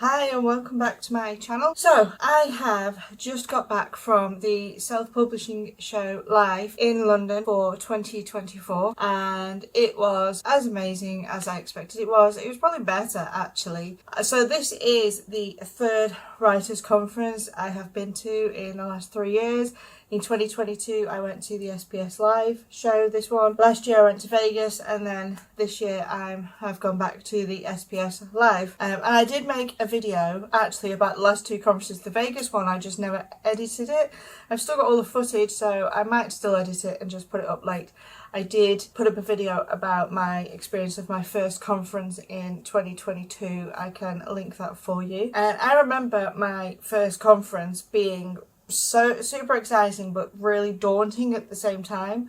Hi and welcome back to my channel. So I have just got back from the self-publishing show live in London for 2024 and it was as amazing as I expected it was. It was probably better actually. So this is the third writers conference I have been to in the last 3 years. In 2022 I went to the SPS live show, this one. Last year I went to Vegas, and then this year I've gone back to the SPS live. And I did make a video actually about the last two conferences. The Vegas one I just never edited it. I've still got all the footage, so I might still edit it and just put it up late. I did put up a video about my experience of my first conference in 2022. I can link that for you. And I remember my first conference being so super exciting but really daunting at the same time,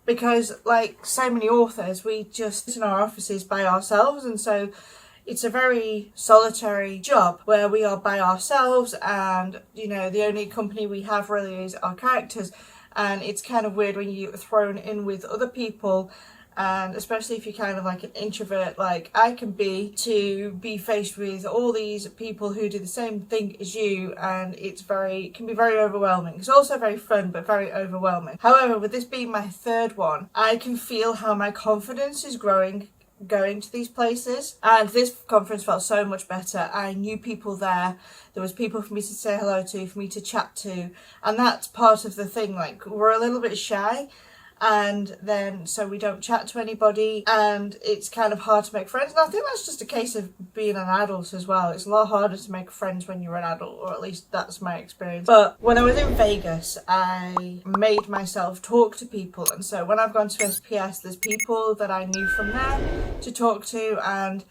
because like so many authors, we just sit in our offices by ourselves, and so it's a very solitary job where we are by ourselves, and you know, the only company we have really is our characters. And it's kind of weird when you get thrown in with other people, and especially if you're kind of like an introvert like I can be, to be faced with all these people who do the same thing as you, and it can be very overwhelming. It's also very fun but very overwhelming. However, with this being my third one, I can feel how my confidence is growing going to these places, and this conference felt so much better. I knew people there was people for me to say hello to, for me to chat to, and that's part of the thing. Like, we're a little bit shy, and then so we don't chat to anybody, and it's kind of hard to make friends. And I think that's just a case of being an adult as well. It's a lot harder to make friends when you're an adult, or at least that's my experience. But when I was in Vegas, I made myself talk to people, and so when I've gone to SPS, there's people that I knew from there to talk to, and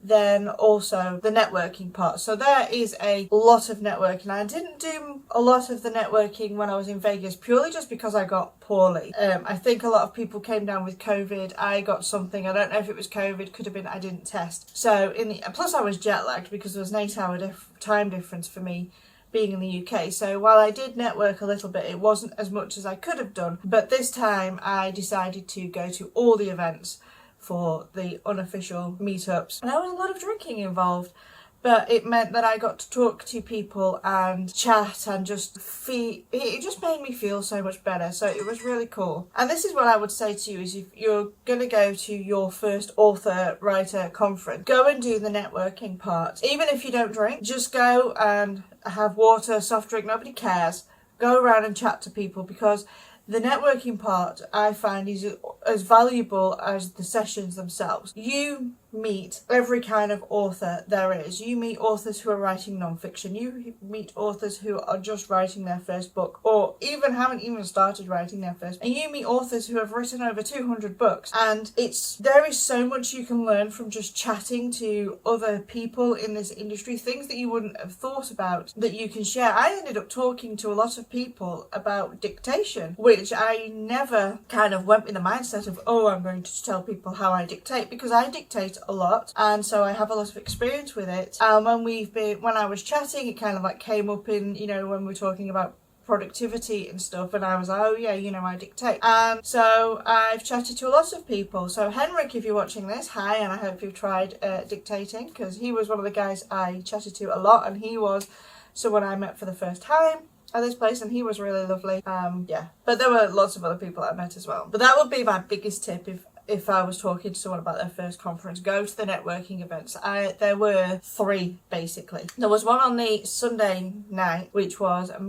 then also the networking part. So there is a lot of networking. I didn't do a lot of the networking when I was in Vegas, purely just because I got poorly. I think a lot of people came down with COVID. I got something, I don't know if it was COVID, could have been I didn't test. So plus I was jet lagged because there was an 8-hour time difference for me being in the UK. So while I did network a little bit, it wasn't as much as I could have done. But this time I decided to go to all the events for the unofficial meetups, and there was a lot of drinking involved, but it meant that I got to talk to people and chat and just feel, it just made me feel so much better. So it was really cool. And this is what I would say to you, is if you're going to go to your first author writer conference, go and do the networking part. Even if you don't drink, just go and have water, soft drink, nobody cares. Go around and chat to people, because the networking part I find is as valuable as the sessions themselves. You meet every kind of author there is. You meet authors who are writing non-fiction. You meet authors who are just writing their first book, or even haven't even started writing their first. And you meet authors who have written over 200 books. And there is so much you can learn from just chatting to other people in this industry, things that you wouldn't have thought about that you can share. I ended up talking to a lot of people about dictation, which I never kind of went with the mindset of, oh, I'm going to tell people how I dictate, because I dictate a lot, and so I have a lot of experience with it. When I was chatting, it kind of like came up in, you know, when we were talking about productivity and stuff, and I was like, oh yeah, you know, I dictate. And so I've chatted to a lot of people. So Henrik, if you're watching this, hi, and I hope you've tried dictating, because he was one of the guys I chatted to a lot, and he was someone I met for the first time at this place, and he was really lovely. Yeah, but there were lots of other people I met as well. But that would be my biggest tip if I was talking to someone about their first conference. Go to the networking events. There were 3 basically. There was one on the Sunday night, which was a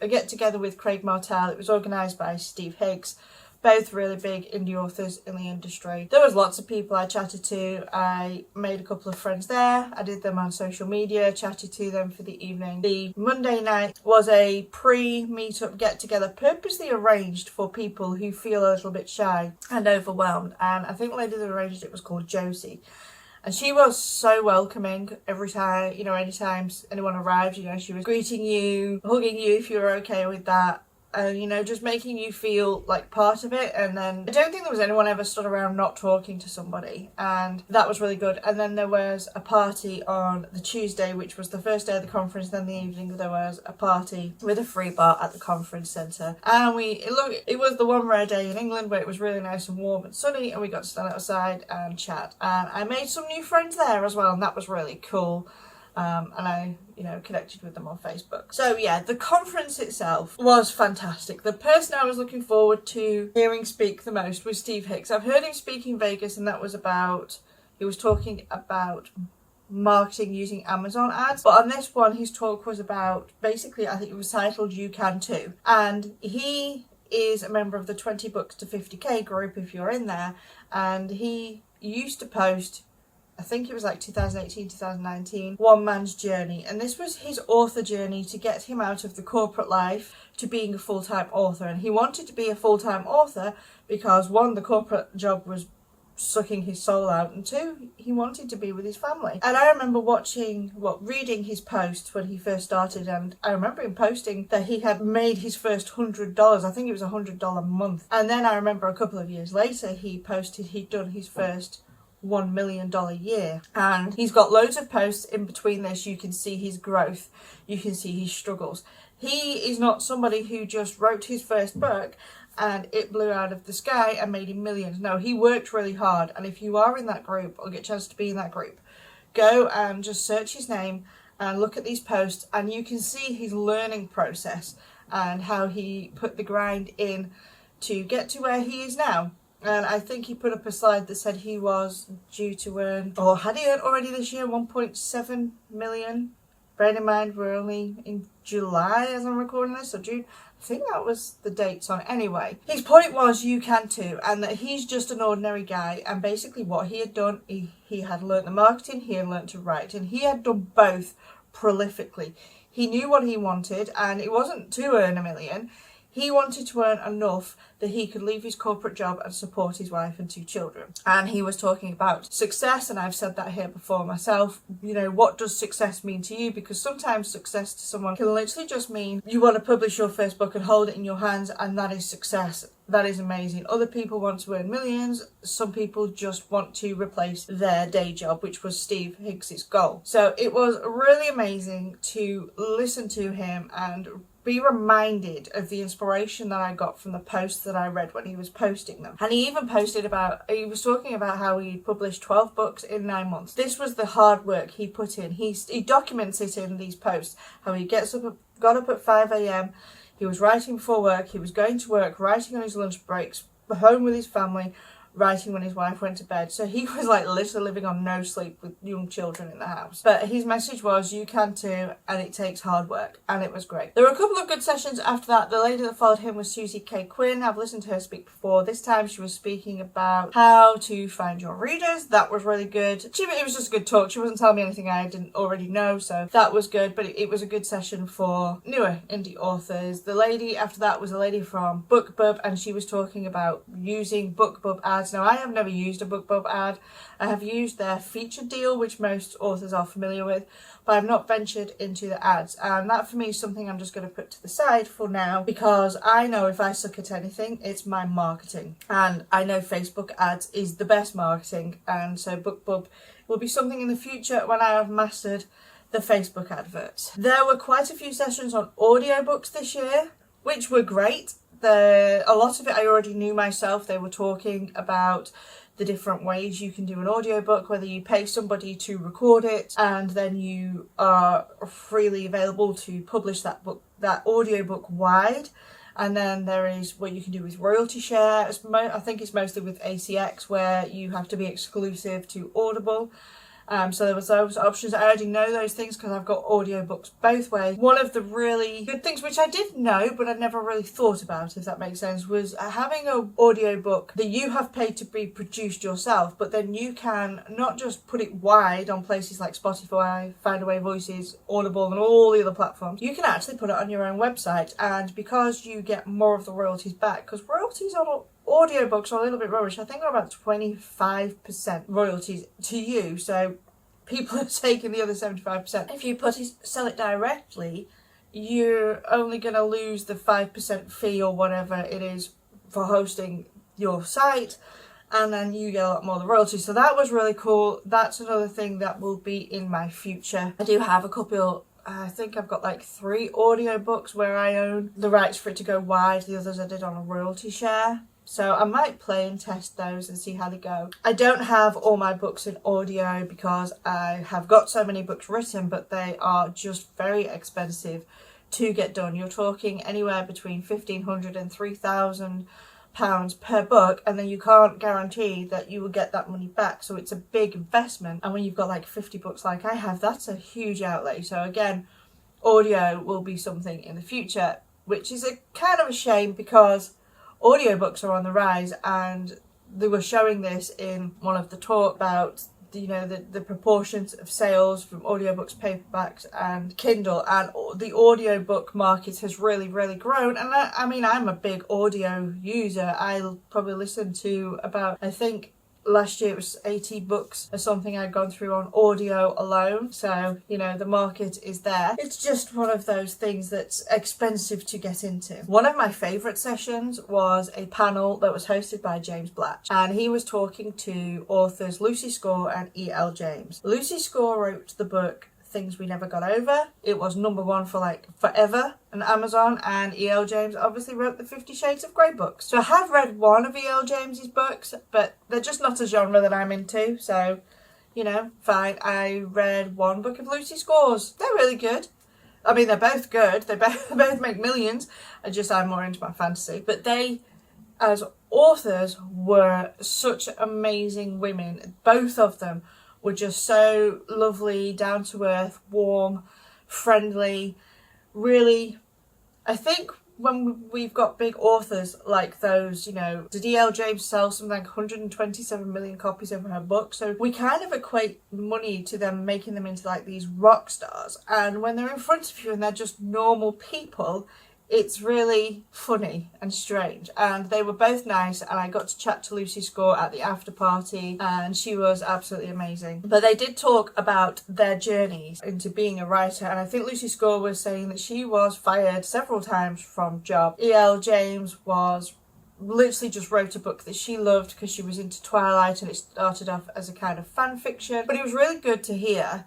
get together with Craig Martell. It was organised by Steve Higgs. Both really big indie authors in the industry. There was lots of people I chatted to. I made a couple of friends there. I did them on social media, chatted to them for the evening. The Monday night was a pre-meetup get-together, purposely arranged for people who feel a little bit shy and overwhelmed. And I think the lady that arranged it was called Josie. And she was so welcoming every time, you know, anytime anyone arrived, you know, she was greeting you, hugging you if you were okay with that. and, you know, just making you feel like part of it. And then I don't think there was anyone ever stood around not talking to somebody, and that was really good. And then there was a party on the Tuesday, which was the first day of the conference. Then the evening there was a party with a free bar at the conference centre, and it was the one rare day in England where it was really nice and warm and sunny, and we got to stand outside and chat, and I made some new friends there as well, and that was really cool. And I, you know, connected with them on Facebook. So yeah, the conference itself was fantastic. The person I was looking forward to hearing speak the most was Steve Hicks. I've heard him speak in Vegas, and that was he was talking about marketing using Amazon ads. But on this one, his talk was about, basically, I think it was titled You Can Too. And he is a member of the 20 Books to 50k group, if you're in there. And he used to post, I think it was like 2018, 2019, One Man's Journey. And this was his author journey to get him out of the corporate life to being a full-time author. And he wanted to be a full-time author because, one, the corporate job was sucking his soul out, and two, he wanted to be with his family. And I remember reading his posts when he first started, and I remember him posting that he had made his first $100. I think it was $100 a month. And then I remember a couple of years later, he posted he'd done his first $1 million year, and he's got loads of posts in between this. You can see his growth, you can see his struggles. He is not somebody who just wrote his first book and it blew out of the sky and made him millions. No, he worked really hard, and if you are in that group or get a chance to be in that group, go and just search his name and look at these posts, and you can see his learning process and how he put the grind in to get to where he is now. And I think he put up a slide that said he was due to earn, or had he earned already this year, 1.7 million. Bearing in mind we're only in July as I'm recording this, or June. I think that was the dates on it. Anyway, his point was you can too, and that he's just an ordinary guy, and basically what he had done, he had learnt the marketing, he had learnt to write, and he had done both prolifically. He knew what he wanted, and it wasn't to earn $1 million. He wanted to earn enough that he could leave his corporate job and support his wife and 2 children. And he was talking about success, and I've said that here before myself. You know, what does success mean to you? Because sometimes success to someone can literally just mean you want to publish your first book and hold it in your hands, and that is success. That is amazing. Other people want to earn millions. Some people just want to replace their day job, which was Steve Hicks' goal. So it was really amazing to listen to him and be reminded of the inspiration that I got from the posts that I read when he was posting them. And he even he was talking about how he published 12 books in 9 months. This was the hard work he put in. He documents it in these posts, how he got up at 5 a.m, he was writing before work, he was going to work, writing on his lunch breaks, home with his family, writing when his wife went to bed. So he was like literally living on no sleep with young children in the house. But his message was you can too, and it takes hard work, and it was great. There were a couple of good sessions after that. The lady that followed him was Susie K. Quinn. I've listened to her speak before. This time she was speaking about how to find your readers. That was really good. It was just a good talk. She wasn't telling me anything I didn't already know, so that was good. But it was a good session for newer indie authors. The lady after that was a lady from BookBub, and she was talking about using BookBub ads. Now, I have never used a BookBub ad. I have used their feature deal, which most authors are familiar with, but I've not ventured into the ads. And that for me is something I'm just going to put to the side for now, because I know if I suck at anything, it's my marketing. And I know Facebook ads is the best marketing. And so BookBub will be something in the future when I have mastered the Facebook adverts. There were quite a few sessions on audiobooks this year, which were great. A lot of it I already knew myself. They were talking about the different ways you can do an audiobook, whether you pay somebody to record it and then you are freely available to publish that audiobook wide. And then there is what you can do with royalty share. I think it's mostly with ACX, where you have to be exclusive to Audible. So there was those options. I already know those things because I've got audiobooks both ways. One of the really good things, which I did know but I never really thought about, if that makes sense, was having an audiobook that you have paid to be produced yourself, but then you can not just put it wide on places like Spotify, Findaway Voices, Audible and all the other platforms. You can actually put it on your own website, and because you get more of the royalties back, because royalties on audiobooks are a little bit rubbish. I think they're about 25% royalties to you, so people are taking the other 75%. If you sell it directly you're only going to lose the 5% fee or whatever it is for hosting your site, and then you get a lot more of the royalties. So that was really cool. That's another thing that will be in my future. I do have a couple, I think I've got like 3 audiobooks where I own the rights for it to go wide. The others I did on a royalty share. So I might play and test those and see how they go. I don't have all my books in audio because I have got so many books written, but they are just very expensive to get done. You're talking anywhere between £1,500 and £3,000 per book, and then you can't guarantee that you will get that money back. So it's a big investment. And when you've got like 50 books like I have, that's a huge outlay. So again, audio will be something in the future, which is a kind of a shame because audiobooks are on the rise, and they were showing this in one of the talk about the proportions of sales from audiobooks, paperbacks and Kindle, and the audiobook market has really grown. And I mean, I'm a big audio user. I'll probably listen to about, I think last year it was 80 books or something I'd gone through on audio alone. So, the market is there. It's just one of those things that's expensive to get into. One of my favourite sessions was a panel that was hosted by James Blatch, and he was talking to authors Lucy Score and E.L. James. Lucy Score wrote the book Things We Never Got Over. It was #1 for like forever on Amazon, and E.L. James obviously wrote the 50 Shades of Grey books. So I have read one of E.L. James's books, but they're just not a genre that I'm into, so fine. I read one book of Lucy Score's. They're really good. I mean, they're both good. They both make millions. I'm more into my fantasy. But they, as authors, were such amazing women. Both of them were just so lovely, down to earth, warm, friendly. Really, I think when we've got big authors like those, did E.L. James sell something like 127 million copies of her book? So we kind of equate money to them, making them into like these rock stars. And when they're in front of you and they're just normal people, it's really funny and strange. And they were both nice, and I got to chat to Lucy Score at the after party, and she was absolutely amazing. But they did talk about their journeys into being a writer, and I think Lucy Score was saying that she was fired several times from job. E.L. James was literally just wrote a book that she loved because she was into Twilight, and it started off as a kind of fan fiction. But it was really good to hear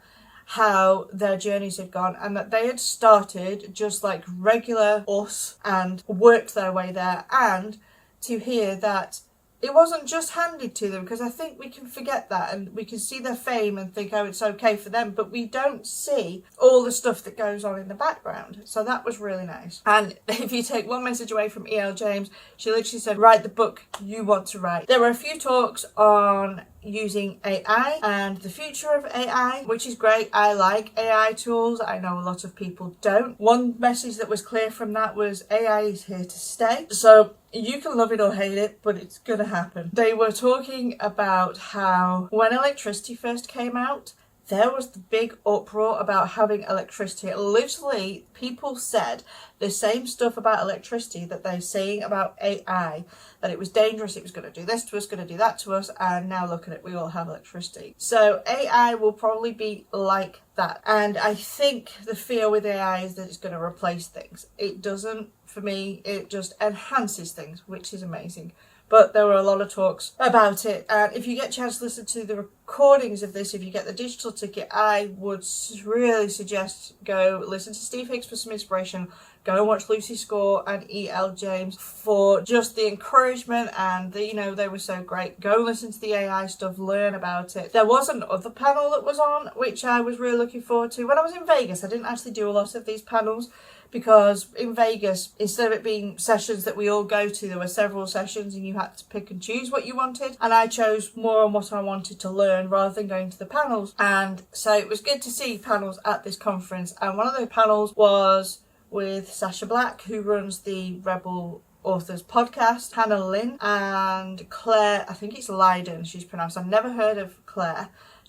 how their journeys had gone, and that they had started just like regular us and worked their way there, and to hear that it wasn't just handed to them, because I think we can forget that and we can see their fame and think, oh, it's okay for them, but we don't see all the stuff that goes on in the background. So that was really nice. And if you take one message away from E.L. James, she literally said, write the book you want to write. There were a few talks on using AI and the future of AI, which is great. I like AI tools. I know a lot of people don't. One message that was clear from that was AI is here to stay. So you can love it or hate it, but it's gonna happen. They were talking about how when electricity first came out, there was the big uproar about having electricity. Literally, people said the same stuff about electricity that they're saying about AI, that it was dangerous, it was going to do this to us, going to do that to us, and now look at it, we all have electricity. So AI will probably be like that. And I think the fear with AI is that it's going to replace things. It doesn't, for me, it just enhances things, which is amazing. But there were a lot of talks about it. And if you get a chance to listen to the recordings of this, if you get the digital ticket, I would really suggest go listen to Steve Hicks for some inspiration. Go and watch Lucy Score and E.L. James for just the encouragement, and they were so great. Go listen to the AI stuff, learn about it. There was another panel that was on, which I was really looking forward to. When I was in Vegas, I didn't actually do a lot of these panels, because in Vegas, instead of it being sessions that we all go to, there were several sessions and you had to pick and choose what you wanted. And I chose more on what I wanted to learn rather than going to the panels. And so it was good to see panels at this conference. And one of the panels was with Sacha Black, who runs the Rebel Authors podcast, Hannah Lynn, and Claire, I think it's Lydon she's pronounced. I've never heard of Claire.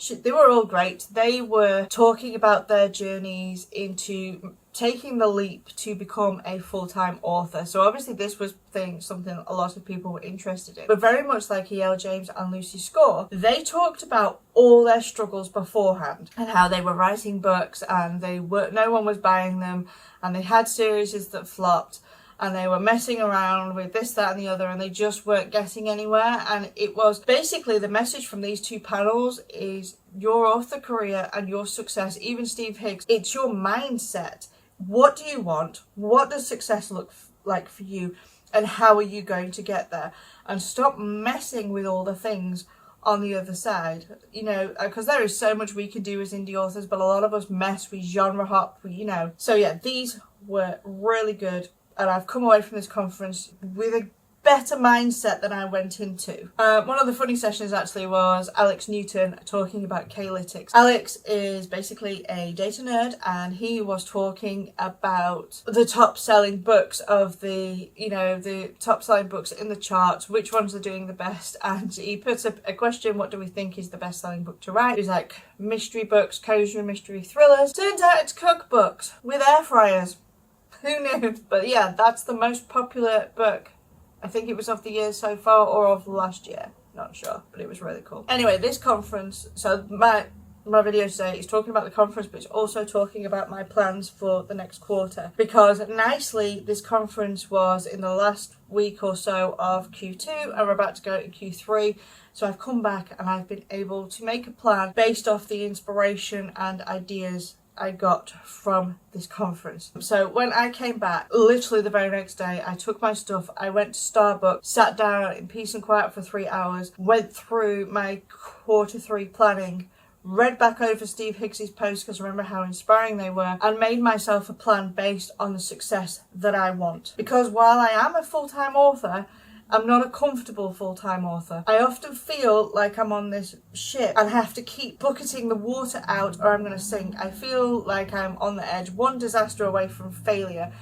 They were all great. They were talking about their journeys into taking the leap to become a full-time author. So obviously this was something a lot of people were interested in. But very much like E.L. James and Lucy Score, they talked about all their struggles beforehand and how they were writing books and no one was buying them, and they had series that flopped, and they were messing around with this, that and the other, and they just weren't getting anywhere. And it was basically the message from these two panels is your author career and your success, even Steve Higgs, it's your mindset. What do you want? What does success look like for you? And how are you going to get there? And stop messing with all the things on the other side, you know, because there is so much we can do as indie authors, but a lot of us mess with genre hop, you know. So yeah, these were really good. And I've come away from this conference with a better mindset than I went into. One of the funny sessions actually was Alex Newton talking about K-lytics. Alex is basically a data nerd, and he was talking about the top selling books of the top selling books in the charts, which ones are doing the best. And he puts up a question, what do we think is the best selling book to write? He's like, mystery books, cozy mystery thrillers. Turns out it's cookbooks with air fryers. Who knew? But yeah, that's the most popular book. I think it was of the year so far, or of last year. Not sure, but it was really cool. Anyway, this conference, so my video today is talking about the conference, but it's also talking about my plans for the next quarter. Because nicely, this conference was in the last week or so of Q2, and we're about to go to Q3. So I've come back and I've been able to make a plan based off the inspiration and ideas I got from this conference. So when I came back, literally the very next day, I took my stuff, I went to Starbucks, sat down in peace and quiet for 3 hours, went through my Q3 planning, read back over Steve Higgs's posts because I remember how inspiring they were, and made myself a plan based on the success that I want. Because while I am a full-time author, I'm not a comfortable full-time author. I often feel like I'm on this ship and have to keep bucketing the water out or I'm going to sink. I feel like I'm on the edge, one disaster away from failure.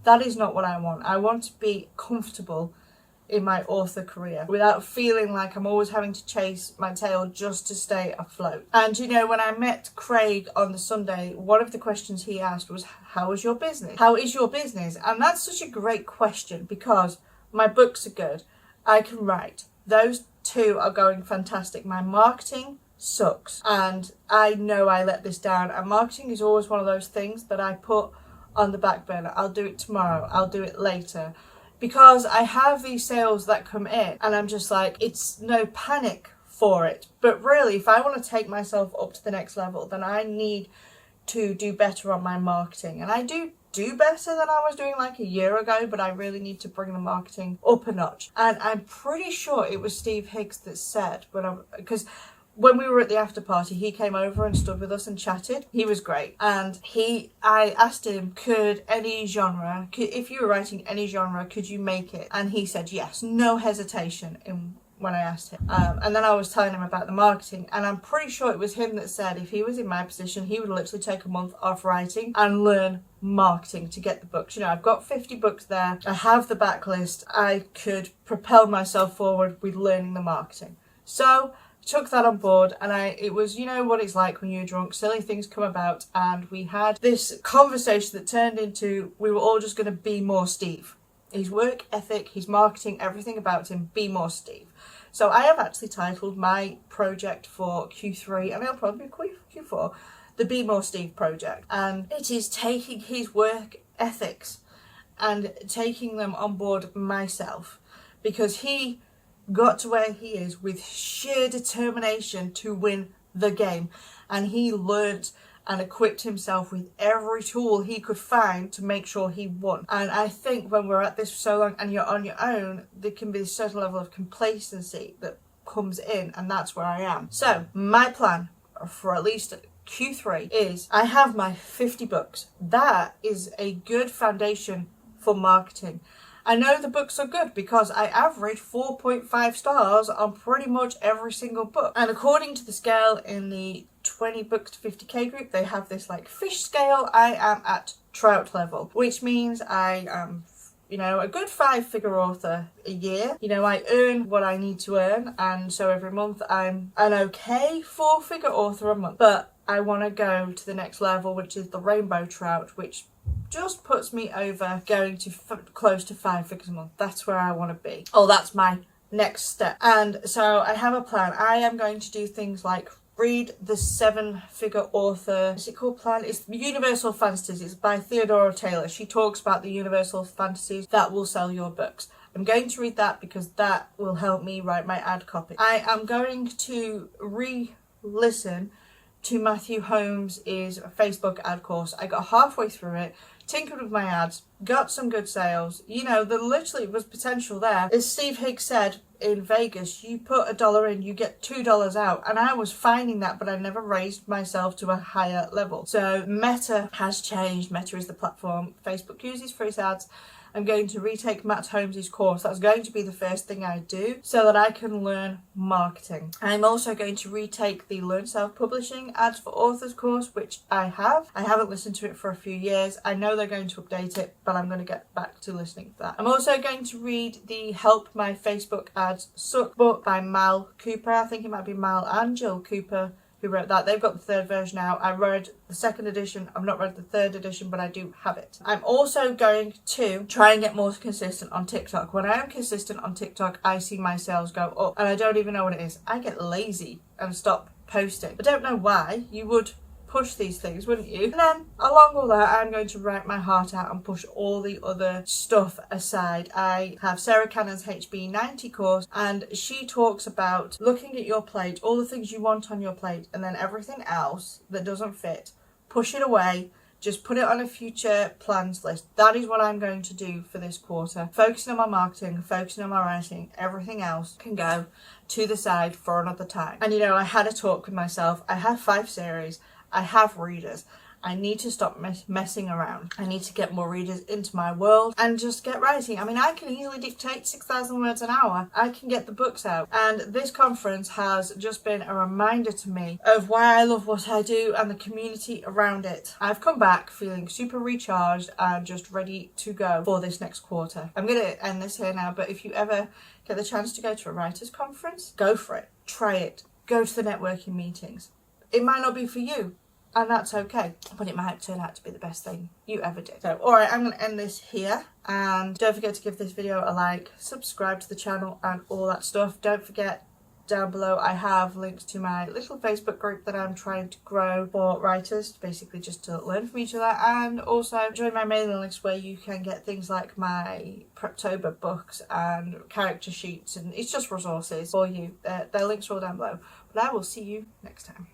That is not what I want. I want to be comfortable in my author career without feeling like I'm always having to chase my tail just to stay afloat. And you know, when I met Craig on the Sunday, one of the questions he asked was, how is your business? How is your business? And that's such a great question because my books are good. I can write. Those two are going fantastic. My marketing sucks. And I know I let this down. And marketing is always one of those things that I put on the back burner. I'll do it tomorrow. I'll do it later. Because I have these sales that come in and I'm just like, it's no panic for it. But really, if I want to take myself up to the next level, then I need to do better on my marketing. And I do better than I was doing like a year ago, but I really need to bring the marketing up a notch. And I'm pretty sure it was Steve Higgs that said, because when we were at the after party, he came over and stood with us and chatted. He was great. And I asked him, if you were writing any genre, could you make it? And he said yes, no hesitation when I asked him. And then I was telling him about the marketing, and I'm pretty sure it was him that said if he was in my position, he would literally take a month off writing and learn marketing to get the books. You know, I've got 50 books there. I have the backlist. I could propel myself forward with learning the marketing. So I took that on board, and it was, you know what it's like when you're drunk, silly things come about, and we had this conversation that turned into we were all just going to be more Steve. His work ethic, his marketing, everything about him, be more Steve. So I have actually titled my project for Q3, and it'll probably be Q4, the Be More Steve project. And it is taking his work ethics and taking them on board myself, because he got to where he is with sheer determination to win the game. And he learnt and equipped himself with every tool he could find to make sure he won. And I think when we're at this for so long and you're on your own, there can be a certain level of complacency that comes in, and that's where I am. So my plan for at least Q3 is I have my 50 books. That is a good foundation for marketing. I know the books are good because I average 4.5 stars on pretty much every single book. And according to the scale in the 20 books to 50k group, they have this like fish scale. I am at trout level, which means I am, you know, a good 5-figure author a year. You know, I earn what I need to earn, and so every month I'm an okay 4-figure author a month. But I want to go to the next level, which is the rainbow trout, which just puts me over going to close to 5 figures a month. That's where I want to be. Oh, that's my next step. And so I have a plan. I am going to do things like read the 7-figure author, is it called plan? It's Universal Fantasies. It's by Theodora Taylor. She talks about the universal fantasies that will sell your books. I'm going to read that because that will help me write my ad copy. I am going to re-listen to Matthew Holmes' Facebook ad course. I got halfway through it, tinkered with my ads, got some good sales. You know, there literally was potential there. As Steve Higgs said in Vegas, you put $1 in, you get $2 out. And I was finding that, but I never raised myself to a higher level. So Meta has changed. Meta is the platform Facebook uses for its ads. I'm going to retake Matt Holmes' course. That's going to be the first thing I do so that I can learn marketing. I'm also going to retake the Learn Self-Publishing Ads for Authors course, which I have. I haven't listened to it for a few years. I know they're going to update it, but I'm going to get back to listening to that. I'm also going to read the Help My Facebook Ads Suck book by Mal Cooper. I think it might be Mal and Jill Cooper who wrote that. They've got the third version out. I read the second edition. I've not read the third edition, but I do have it. I'm also going to try and get more consistent on TikTok. When I am consistent on TikTok, I see my sales go up, and I don't even know what it is. I get lazy and stop posting. I don't know why. You would push these things, wouldn't you? And then along all that, I'm going to write my heart out and push all the other stuff aside. I have Sarah Cannon's HB90 course, and she talks about looking at your plate, all the things you want on your plate, and then everything else that doesn't fit, push it away. Just put it on a future plans list. That is what I'm going to do for this quarter. Focusing on my marketing, focusing on my writing, everything else can go to the side for another time. And you know, I had a talk with myself. I have 5 series. I have readers. I need to stop messing around. I need to get more readers into my world and just get writing. I mean, I can easily dictate 6,000 words an hour. I can get the books out. And this conference has just been a reminder to me of why I love what I do and the community around it. I've come back feeling super recharged and just ready to go for this next quarter. I'm going to end this here now, but if you ever get the chance to go to a writers conference, go for it. Try it. Go to the networking meetings. It might not be for you, and that's okay, but it might turn out to be the best thing you ever did. So, alright, I'm going to end this here, and don't forget to give this video a like, subscribe to the channel, and all that stuff. Don't forget, down below I have links to my little Facebook group that I'm trying to grow for writers, basically just to learn from each other, and also join my mailing list where you can get things like my Preptober books and character sheets, and it's just resources for you. Their links are all down below, but I will see you next time.